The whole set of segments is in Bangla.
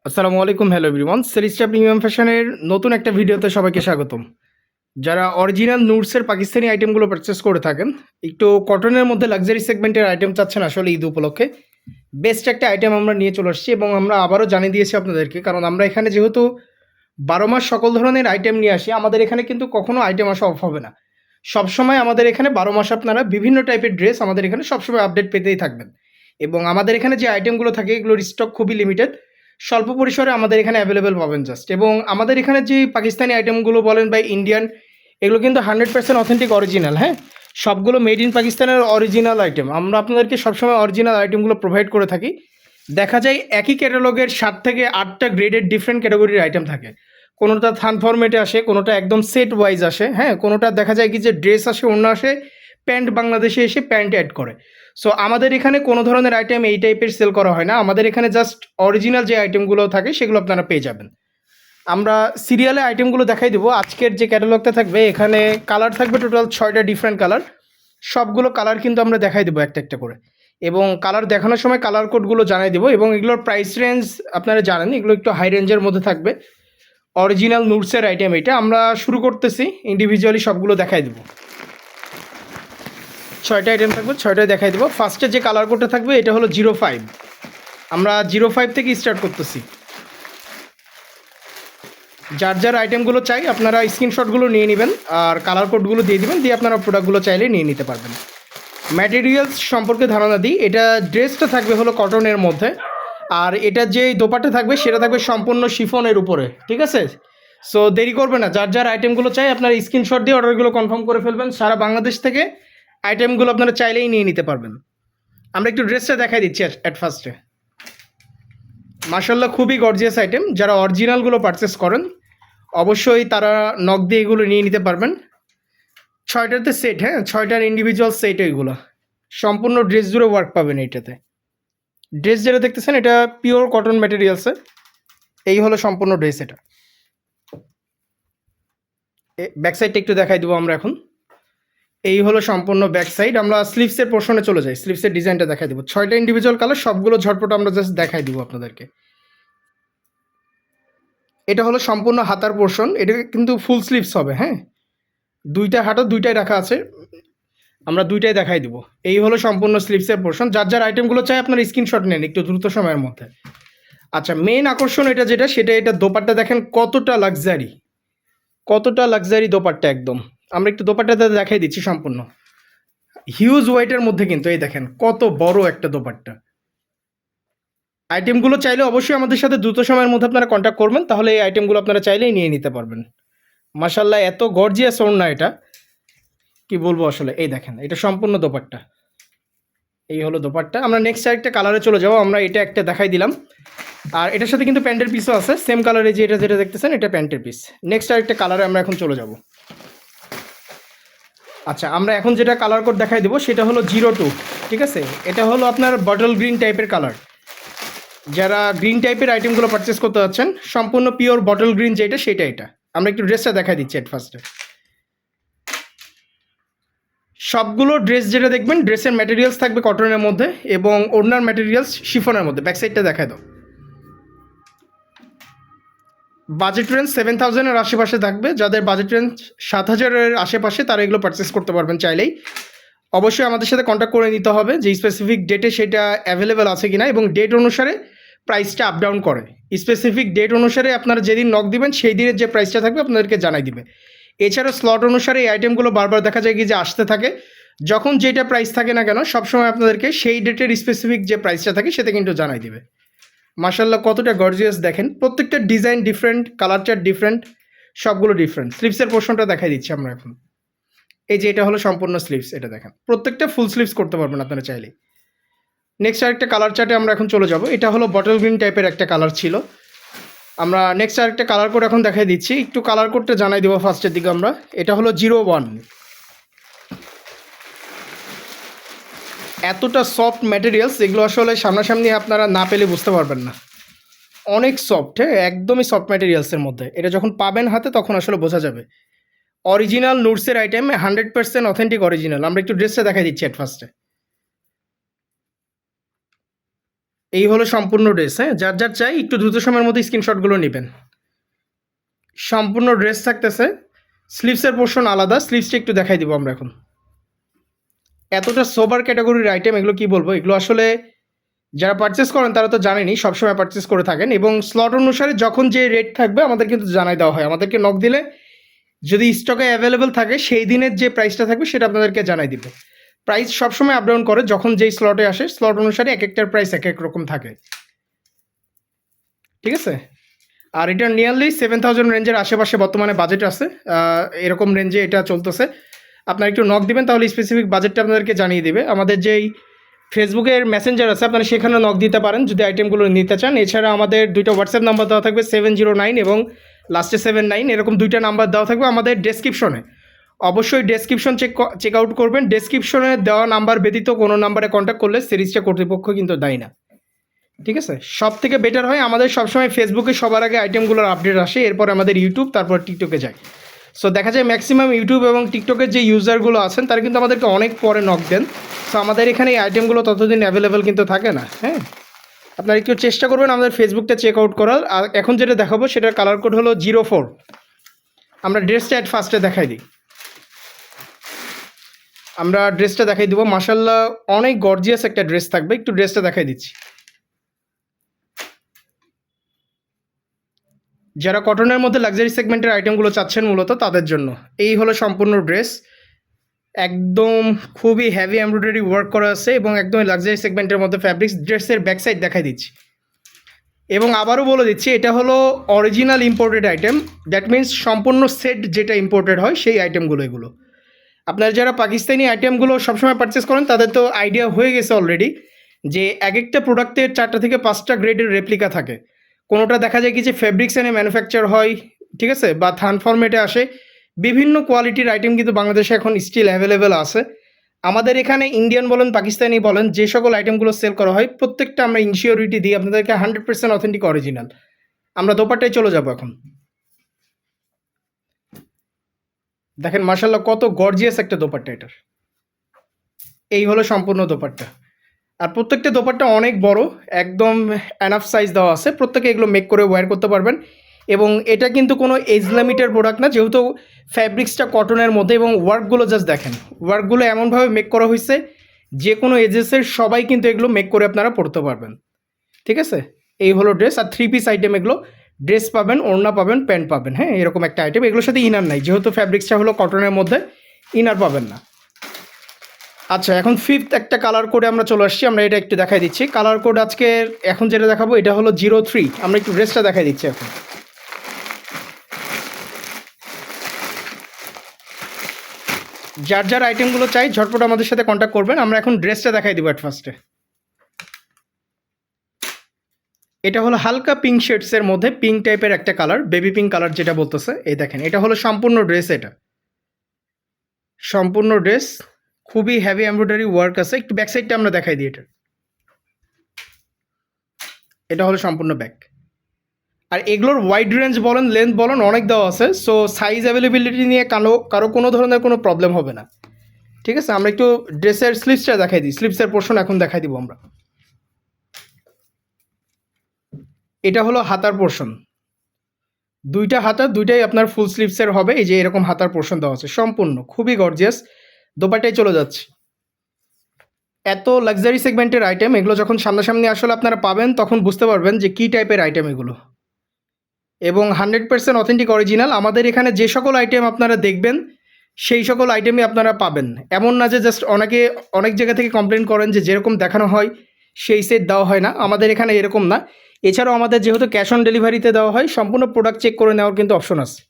আসসালামু আলাইকুম, হ্যালো এভরিওয়ান। সেরিস্টা প্রিমিয়াম ফ্যাশনের নতুন একটা ভিডিওতে সবাইকে স্বাগতম। যারা অরিজিনাল নুটসের পাকিস্তানি আইটেমগুলো পারচেস করে থাকেন, একটু কটনের মধ্যে লাক্সারি সেগমেন্টের আইটেম চাচ্ছেন আসলে ঈদ উপলক্ষে, বেস্ট একটা আইটেম আমরা নিয়ে চলে আসছি এবং আমরা আবারও জানিয়ে দিয়েছি আপনাদেরকে, কারণ আমরা এখানে যেহেতু 12 মাস সকল ধরনের আইটেম নিয়ে আসি, আমাদের এখানে কিন্তু কখনো আইটেম আসা অফ হবে না। সবসময় আমাদের এখানে 12 মাস আপনারা বিভিন্ন টাইপের ড্রেস আমাদের এখানে সবসময় আপডেট পেতেই থাকবেন। এবং আমাদের এখানে যে আইটেমগুলো থাকে এগুলোর স্টক খুবই লিমিটেড, স্বল্প পরিসরে আমাদের এখানে অ্যাভেলেবেল পাবেন জাস্ট। এবং আমাদের এখানে যে পাকিস্তানি আইটেমগুলো বলেন বা ইন্ডিয়ান, এগুলো কিন্তু 100% অথেন্টিক অরিজিনাল। হ্যাঁ, সবগুলো মেড ইন পাকিস্তানের অরিজিনাল আইটেম। আমরা আপনাদেরকে সবসময় অরিজিনাল আইটেমগুলো প্রোভাইড করে থাকি। দেখা যায় একই ক্যাটালগের 7 থেকে 8টা গ্রেডের ডিফারেন্ট ক্যাটাগরির আইটেম থাকে। কোনোটা থান ফরম্যাটে আসে, কোনোটা একদম সেট ওয়াইজ আসে। হ্যাঁ, কোনোটা দেখা যায় কি যে ড্রেস আসে, অন্য আসে প্যান্ট, বাংলাদেশে এসে প্যান্ট অ্যাড করে। সো আমাদের এখানে কোনো ধরনের আইটেম এই টাইপের সেল করা হয় না। আমাদের এখানে জাস্ট অরিজিনাল যে আইটেমগুলো থাকে সেগুলো আপনারা পেয়ে যাবেন। আমরা সিরিয়ালে আইটেমগুলো দেখাই দেবো। আজকের যে ক্যাটালগটা থাকবে এখানে কালার থাকবে টোটাল 6টা ডিফারেন্ট কালার। সবগুলো কালার কিন্তু আমরা দেখাই দেবো একটা একটা করে, এবং কালার দেখানোর সময় কালার কোডগুলো জানাই দেবো। এবং এগুলোর প্রাইস রেঞ্জ আপনারা জানেন, এগুলো একটু হাই রেঞ্জের মধ্যে থাকবে। অরিজিনাল নুটসের আইটেম এটা। আমরা শুরু করতেছি, ইন্ডিভিজুয়ালি সবগুলো দেখাই দেবো। 6টা আইটেম থাকবে, 6টাই দেখাই দেবো। ফার্স্টে যে কালার কোডটা থাকবে এটা হলো 05। আমরা 05 থেকে স্টার্ট করতেছি। যার যার আইটেমগুলো চাই আপনারা স্ক্রিনশটগুলো নিয়ে নেবেন আর কালার কোডগুলো দিয়ে দিবেন, দিয়ে আপনারা প্রোডাক্টগুলো চাইলে নিয়ে নিতে পারবেন। ম্যাটেরিয়ালস সম্পর্কে ধারণা দিই, এটা ড্রেসটা থাকবে হলো কটনের মধ্যে, আর এটা যে দোপাট্টা থাকবে সেটা থাকবে সম্পূর্ণ শিফনের উপরে। ঠিক আছে, সো দেরি করবে না, যার যার আইটেমগুলো চাই আপনারা স্ক্রিনশট দিয়ে অর্ডারগুলো কনফার্ম করে ফেলবেন। সারা বাংলাদেশ থেকে আইটেমগুলো আপনারা চাইলেই নিয়ে নিতে পারবেন। আমরা একটু ড্রেসটা দেখাই দিচ্ছি অ্যাট ফার্স্টে। মাশাল্লাহ, খুবই গর্জিয়াস আইটেম। যারা অরিজিনালগুলো পারচেস করেন অবশ্যই তারা নক দিয়ে এগুলো নিয়ে নিতে পারবেন। 6টাতে সেট, হ্যাঁ 6টার ইন্ডিভিজুয়াল সেট। এগুলো সম্পূর্ণ ড্রেস জুড়ে ওয়ার্ক পাবেন এইটাতে। ড্রেস যেটা দেখতেছেন এটা পিওর কটন ম্যাটেরিয়ালসের। এই হলো সম্পূর্ণ ড্রেস। এটা ব্যাক সাইডটা একটু দেখাই দেবো আমরা এখন। এই হলো সম্পূর্ণ ব্যাক সাইড। আমরা স্লিভসের পোর্শনে চলে যাই, স্লিভসের ডিজাইনটা দেখাই দেবো। 6টা ইন্ডিভিজুয়াল কালার, সবগুলো ঝটপট আমরা জাস্ট দেখাই দিব আপনাদেরকে। এটা হলো সম্পূর্ণ হাতার পোর্শন, এটা কিন্তু ফুল স্লিভস হবে। হ্যাঁ, দুইটা হাতা দুইটাই রাখা আছে, আমরা দুইটাই দেখাই দিব। এই হলো সম্পূর্ণ স্লিভসের পোর্শন। যার যার আইটেমগুলো চাই আপনারা স্ক্রিনশট নেন একটু দ্রুত সময়ের মধ্যে। আচ্ছা, মেন আকর্ষণ এটা যেটা, সেটা এটা দোপাট্টা দেখেন কতটা লাক্সারি, কতটা লাক্সারি দোপাট্টা একদম। আমরা একটু দোপাট্টাতে দেখাই দিচ্ছি সম্পূর্ণ হিউজ ওয়েটের মধ্যে, কিন্তু এই দেখেন কত বড় একটা দোপাট্টা। আইটেমগুলো চাইলে অবশ্যই আমাদের সাথে দ্রুত সময়ের মধ্যে আপনারা কন্ট্যাক্ট করবেন, তাহলে এই আইটেমগুলো আপনারা চাইলেই নিয়ে নিতে পারবেন। মাশাল্লাহ, এত গর্জিয়াস ওড়না, এটা কি বলবো আসলে। এই দেখেন এটা সম্পূর্ণ দোপাট্টা। এই হলো দোপাট্টা। আমরা নেক্সট আরেকটা কালারে চলে যাবো। আমরা এটা একটা দেখাই দিলাম, আর এটার সাথে কিন্তু প্যান্টের পিসও আছে সেম কালারে, যে এটা যেটা দেখতেছেন এটা প্যান্টের পিস। নেক্সট আরেকটা কালারে আমরা এখন চলে যাব। আচ্ছা, আমরা এখন যেটা কালার কোড দেখাই দেবো সেটা হলো 02। ঠিক আছে, এটা হলো আপনার বটল গ্রিন টাইপের কালার। যারা গ্রিন টাইপের আইটেমগুলো পারচেস করতে যাচ্ছেন, সম্পূর্ণ পিওর বটল গ্রিন যেটা সেটা এটা। আমরা একটু ড্রেসটা দেখাই দিচ্ছি এট ফার্স্টে। সবগুলো ড্রেস যেটা দেখবেন, ড্রেসের ম্যাটেরিয়ালস থাকবে কটনের মধ্যে এবং ওড়নার ম্যাটেরিয়ালস শিফনের মধ্যে। ব্যাক সাইডটা দেখাই দাও। বাজেট রেঞ্জ 7000-এর আশেপাশে থাকবে। যাদের বাজেট রেঞ্জ 7000-এর আশেপাশে তারা এগুলো পারচেস করতে পারবেন চাইলেই। অবশ্যই আমাদের সাথে কন্ট্যাক্ট করে নিতে হবে যে স্পেসিফিক ডেটে সেটা অ্যাভেলেবেল আছে কিনা, এবং ডেট অনুসারে প্রাইসটা আপ ডাউন করে। স্পেসিফিক ডেট অনুসারে আপনারা যেদিন নক দিবেন সেই দিনের যে প্রাইসটা থাকবে আপনাদেরকে জানাই দিবে। এছাড়াও স্লট অনুসারে এই আইটেমগুলো বারবার দেখা যায় কি যে আসতে থাকে। যখন যেটা প্রাইস থাকে না কেন, সবসময় আপনাদেরকে সেই ডেটের স্পেসিফিক যে প্রাইসটা থাকে সেটা কিন্তু জানাই দিবে। মাশাল্লাহ, কতটা গর্জিয়াস দেখেন। প্রত্যেকটা design different, colour chart different, সবগুলো ডিফারেন্ট। স্লিভসের পোর্শনটা দেখাই দিচ্ছি আমরা এখন। এই যে এটা হলো সম্পূর্ণ স্লিভস, এটা দেখেন প্রত্যেকটা ফুল স্লিভস করতে পারবেন আপনারা চাইলে। নেক্সট আরেকটা কালার চার্টে আমরা এখন চলে যাব। এটা হলো বটল গ্রিন টাইপের একটা কালার ছিল। আমরা নেক্সট আরেকটা কালার কোড এখন দেখাই দিচ্ছি। একটু কালার কোডটা জানাই দেবো ফার্স্টের দিকে আমরা। এটা হলো 01। এতটা সফট ম্যাটেরিয়ালস, এগুলো আসলে সামনাসামনি আপনারা না পেলে বুঝতে পারবেন না। অনেক সফট, হ্যাঁ একদমই সফট ম্যাটেরিয়ালসের মধ্যে। এটা যখন পাবেন হাতে তখন আসলে বোঝা যাবে। অরিজিনাল নুটসের আইটেম, 100% অথেন্টিক অরিজিনাল। আমরা একটু ড্রেসটা দেখাই দিচ্ছি অ্যাট ফার্স্টে। এই হলো সম্পূর্ণ ড্রেস, হ্যাঁ, যার যার চাই একটু দ্রুত সময়ের মধ্যে স্ক্রিনশটগুলো নেবেন। সম্পূর্ণ ড্রেস থাকতেছে, স্লিভসের পোর্শন আলাদা, স্লিভসটা একটু দেখাই দিব আমরা এখন। এতটা সোবার ক্যাটাগরির আইটেম, এগুলো কি বলবো, এগুলো আসলে যারা পারচেস করেন তারা তো জানেনই, সবসময় পারচেস করে থাকেন, এবং স্লট অনুসারে যখন যে রেট থাকবে আমাদের কিন্তু জানাই দেওয়া হয়। আমাদেরকে নক দিলে যদি স্টকে অ্যাভেলেবেল থাকে সেই দিনের যে প্রাইসটা থাকবে সেটা আপনাদেরকে জানাই দিবে। প্রাইস সবসময় আপ ডাউন করে, যখন যেই স্লটে আসে স্লট অনুসারে এক একটার প্রাইস এক এক রকম থাকে, ঠিক আছে। আর এটা নিয়ারলি 7000 রেঞ্জের আশেপাশে বর্তমানে বাজেট আছে, এরকম রেঞ্জে এটা চলতেছে। আপনারা একটু নক দিবেন, তাহলে স্পেসিফিক বাজেটটা আপনাদেরকে জানিয়ে দেবে। আমাদের যেই ফেসবুকের মেসেঞ্জার আছে আপনারা সেখানে নক দিতে পারেন যদি আইটেমগুলো নিতে চান। এছাড়া আমাদের দুইটা হোয়াটসঅ্যাপ নাম্বার দেওয়া থাকবে, 709 এবং লাস্টে 79, এরকম দুইটা নাম্বার দেওয়া থাকবে আমাদের ডেসক্রিপশনে। অবশ্যই ডেসক্রিপশন চেক আউট করবেন। ডেসক্রিপশনে দেওয়া নাম্বার ব্যতীত কোনো নাম্বারে কন্ট্যাক্ট করলে সিরিজটা কর্তৃপক্ষ কিন্তু দেয় না, ঠিক আছে। সব থেকে বেটার হয় আমাদের সবসময় ফেসবুকে সবার আগে আইটেমগুলোর আপডেট আসে, এরপর আমাদের ইউটিউব, তারপর টিকটকে যায়। সো দেখা যায় ম্যাক্সিমাম ইউটিউব এবং টিকটকের যে ইউজারগুলো আছেন তারা কিন্তু আমাদেরকে অনেক পরে নক দেন। সো আমাদের এখানে এই আইটেমগুলো ততদিন অ্যাভেলেবেল কিন্তু থাকে না, হ্যাঁ। আপনারা একটু চেষ্টা করবেন আমাদের ফেসবুকটা চেক আউট করার। আর এখন যেটা দেখাবো সেটার কালার কোড হলো 04। আমরা ড্রেসটা অ্যাট ফার্স্টে দেখাই দিই। আমরা ড্রেসটা দেখাই দিব, মাশাল্লাহ অনেক গর্জিয়াস একটা ড্রেস থাকবে। একটু ড্রেসটা দেখাই দিচ্ছি। যারা কটনের মধ্যে লাক্সারি সেগমেন্টের আইটেমগুলো চাচ্ছেন মূলত তাদের জন্য এই হলো সম্পূর্ণ ড্রেস। একদম খুবই হেভি এমব্রয়ডারি ওয়ার্ক করা আছে এবং একদম লাক্সারি সেগমেন্টের মধ্যে ফ্যাব্রিক্স। ড্রেসের ব্যাক সাইড দেখাই দিচ্ছি এবং আবারও বলে দিচ্ছি এটা হলো original imported item. That means সম্পূর্ণ সেট যেটা ইম্পোর্টেড হয় সেই আইটেমগুলো এগুলো। আপনারা যারা পাকিস্তানি আইটেমগুলো সবসময় পারচেস করেন তাদের তো আইডিয়া হয়ে গেছে অলরেডি যে এক একটা প্রোডাক্টের 4টা থেকে 5টা গ্রেডের রেপ্লিকা থাকে। কোনোটা দেখা যায় কি যে ফেব্রিক্স এনে ম্যানুফ্যাকচার হয়, ঠিক আছে, বা থান ফরম্যাটে আসে। বিভিন্ন কোয়ালিটির আইটেম কিন্তু বাংলাদেশে এখন স্টিল অ্যাভেলেবেল আছে। আমাদের এখানে ইন্ডিয়ান বলেন পাকিস্তানি বলেন যে সকল আইটেমগুলো সেল করা হয় প্রত্যেকটা আমরা ইনসিওরিটি দিই আপনাদেরকে 100% অথেন্টিক অরিজিনাল। আমরা দোপাট্টায় চলে যাব এখন। দেখেন মাশাল্লাহ কত গর্জিয়াস একটা দোপাট্টা এটার। এই হলো সম্পূর্ণ দোপাট্টা। আর প্রত্যেকটা দোপাট্টা অনেক বড়, একদম এনাফ সাইজ দেওয়া আছে। প্রত্যেকে এগুলো মেক করে ওয়্যার করতে পারবেন। এবং এটা কিন্তু কোনো এজ লিমিটেড প্রোডাক্ট না, যেহেতু ফ্যাব্রিক্সটা কটনের মধ্যে। এবং ওয়ার্কগুলো জাস্ট দেখেন, ওয়ার্কগুলো এমনভাবে মেক করা হয়েছে যে কোনো এজেসের সবাই কিন্তু এগুলো মেক করে আপনারা পড়তে পারবেন, ঠিক আছে। এই হলো ড্রেস। আর 3 পিস আইটেম এগুলো। ড্রেস পাবেন, ওড়না পাবেন, প্যান্ট পাবেন, হ্যাঁ, এরকম একটা আইটেম। এগুলোর সাথে ইনার নাই, যেহেতু ফ্যাব্রিক্সটা হলো কটনের মধ্যে, ইনার পাবেন না। আচ্ছা, এখন ফিফথ একটা কালার কোডে আমরা চলে আসছি। আমরা এটা একটু দেখাই দিচ্ছি। কালার কোড আজকে এখন যেটা দেখাবো এটা হলো 03। আমরা একটু ড্রেসটা দেখাই দিচ্ছি এখন। যার যার আইটেমগুলো চাই ঝটপট আমাদের সাথে কন্ট্যাক্ট করবেন। আমরা এখন ড্রেসটা দেখাই দিব অ্যাট ফার্স্টে। এটা হলো হালকা পিঙ্ক শেডসের মধ্যে পিঙ্ক টাইপের একটা কালার, বেবি পিঙ্ক কালার যেটা বলতেছে। এই দেখেন, এটা হলো সম্পূর্ণ ড্রেস। এটা সম্পূর্ণ ড্রেস, খুবই হেভি এমব্রয়ডারি ওয়ার্ক আছে। একটু ব্যাক সাইডটা আমরা দেখাই দিই। এটা হলো সম্পূর্ণ ব্যাক। আর এগুলোর ওয়াইড রেঞ্জ বলেন, লেন্থ বলেন, অনেক দেওয়া আছে। সো সাইজ অ্যাভেলেবিলিটি নিয়ে কারো কোনো ধরনের কোনো প্রবলেম হবে না, ঠিক আছে। আমরা একটু ড্রেসের স্লিভসটা দেখাই দিই। স্লিভসের পোর্শন এখন দেখাই দিব আমরা। এটা হলো হাতার পোর্শন। দুইটা হাতা, দুইটাই আপনার ফুল স্লিভসের হবে। এই যে এরকম হাতার পোর্শন দেওয়া আছে, সম্পূর্ণ খুবই গর্জিয়াস। দোপাট্টায় চলে যাচ্ছে। এত লাক্সারি সেগমেন্টের আইটেম, এগুলো যখন সামনাসামনি আসলে আপনারা পাবেন তখন বুঝতে পারবেন যে কী টাইপের আইটেম এগুলো। এবং 100% অথেন্টিক অরিজিনাল। আমাদের এখানে যে সকল আইটেম আপনারা দেখবেন সেই সকল আইটেমই আপনারা পাবেন। এমন না যে জাস্ট অনেক জায়গা থেকে কমপ্লেন করেন যে যেরকম দেখানো হয় সেই সেট দেওয়া হয় না। আমাদের এখানে এরকম না। এছাড়াও আমাদের যেহেতু ক্যাশ অন ডেলিভারিতে দেওয়া হয়, সম্পূর্ণ প্রোডাক্ট চেক করে নেওয়ার কিন্তু অপশন আছে।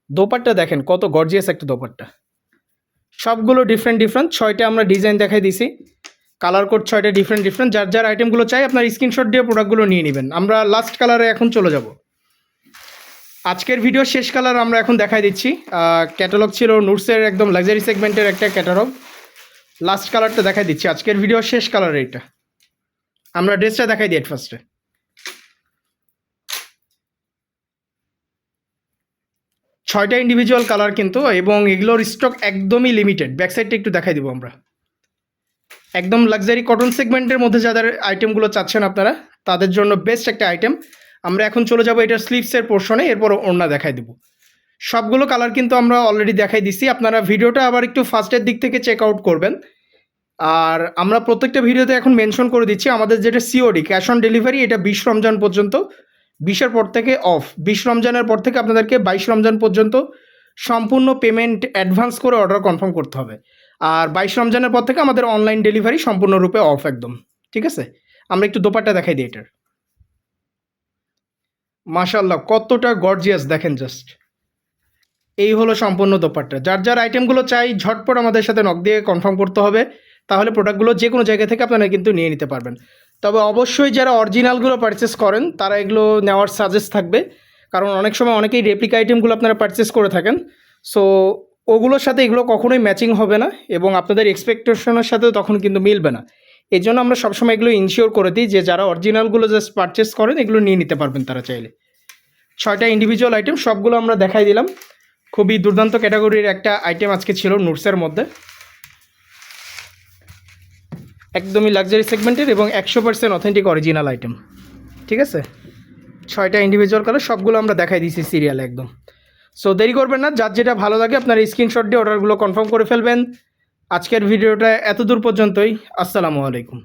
দোপাট্টা দেখেন কত গর্জিয়াস একটা দোপাট্টা। সবগুলো ডিফারেন্ট 6টা আমরা ডিজাইন দেখাই দিছি। কালার কোড 6টা ডিফারেন্ট। যার যার আইটেমগুলো চাই আপনার স্ক্রিনশট দিয়ে প্রোডাক্টগুলো নিয়ে নেবেন। আমরা লাস্ট কালারে এখন চলে যাব। আজকের ভিডিও শেষ কালার আমরা এখন দেখাই দিচ্ছি। ক্যাটালগ ছিল নুটসের একদম লাক্সারি সেগমেন্টের একটা ক্যাটালগ। লাস্ট কালারটা দেখাই দিচ্ছি। আজকের ভিডিও শেষ কালার এইটা। আমরা ড্রেসটা দেখাই দিই ফার্স্টে। ছয়টা ইন্ডিভিজুয়াল কালার কিন্তু, এবং এগুলোর স্টক একদমই লিমিটেড। ব্যাকসাইডটা একটু দেখাই দিব আমরা। একদম লাক্সারি কটন সেগমেন্টের মধ্যে যাদের আইটেমগুলো চাচ্ছেন আপনারা তাদের জন্য বেস্ট একটা আইটেম। আমরা এখন চলে যাব এটার স্লিভসের পোর্শনে, এরপর ওড়না দেখাই দেবো। সবগুলো কালার কিন্তু আমরা অলরেডি দেখাই দিছি, আপনারা ভিডিওটা আবার একটু ফার্স্টের দিক থেকে চেক আউট করবেন। আর আমরা প্রত্যেকটা ভিডিওতে এখন মেনশন করে দিচ্ছি আমাদের যেটা সিওডি ক্যাশ অন ডেলিভারি, এটা 20 রমজান পর্যন্ত, 20-এর পর থেকে অফ। 20 রমজানের পর থেকে আপনাদেরকে 22 রমজান পর্যন্ত সম্পূর্ণ পেমেন্ট অ্যাডভান্স করে অর্ডার কনফার্ম করতে হবে। আর 22 রমজানের পর থেকে আমাদের অনলাইন ডেলিভারি সম্পূর্ণরূপে অফ একদম। ঠিক আছে, আমরা একটু দোপাট্টা দেখাই দিই এটার। মাশাআল্লাহ কতটা গর্জিয়াস দেখেন জাস্ট। এই হলো সম্পূর্ণ দোপাট্টা। যার যার আইটেমগুলো চাই ঝটপট আমাদের সাথে নক দিয়ে কনফার্ম করতে হবে, তাহলে প্রোডাক্টগুলো যে কোনো জায়গা থেকে আপনারা কিন্তু নিয়ে নিতে পারবেন। তবে অবশ্যই যারা অরিজিনালগুলো পারচেস করেন তারা এগুলো নেওয়ার সাজেস্ট থাকবে, কারণ অনেক সময় অনেকেই রেপ্লিকা আইটেমগুলো আপনারা পারচেস করে থাকেন। সো ওগুলোর সাথে এগুলো কখনোই ম্যাচিং হবে না এবং আপনাদের এক্সপেকটেশনের সাথেও তখন কিন্তু মিলবে না। এই জন্য আমরা সবসময় এগুলো ইনশিওর করে দিই যে যারা অরিজিনালগুলো জাস্ট পারচেস করেন এগুলো নিয়ে নিতে পারবেন তারা চাইলে। 6টা ইন্ডিভিজুয়াল আইটেম সবগুলো আমরা দেখাই দিলাম। খুবই দুর্দান্ত ক্যাটাগরির একটা আইটেম আজকে ছিল নুটসের মধ্যে, একদমই লাক্সারি সেগমেন্টের এবং 100% অথেন্টিক অরিজিনাল আইটেম। ঠিক আছে, 6টা ইন্ডিভিজুয়াল কালার সবগুলো আমরা দেখাই দিয়েছি সিরিয়ালে একদম। সো দেরি করবেন না, যার যেটা ভালো লাগে আপনারা স্ক্রিনশট দিয়ে অর্ডারগুলো কনফার্ম করে ফেলবেন। আজকের ভিডিওটা এত দূর পর্যন্তই। আসসালামু আলাইকুম।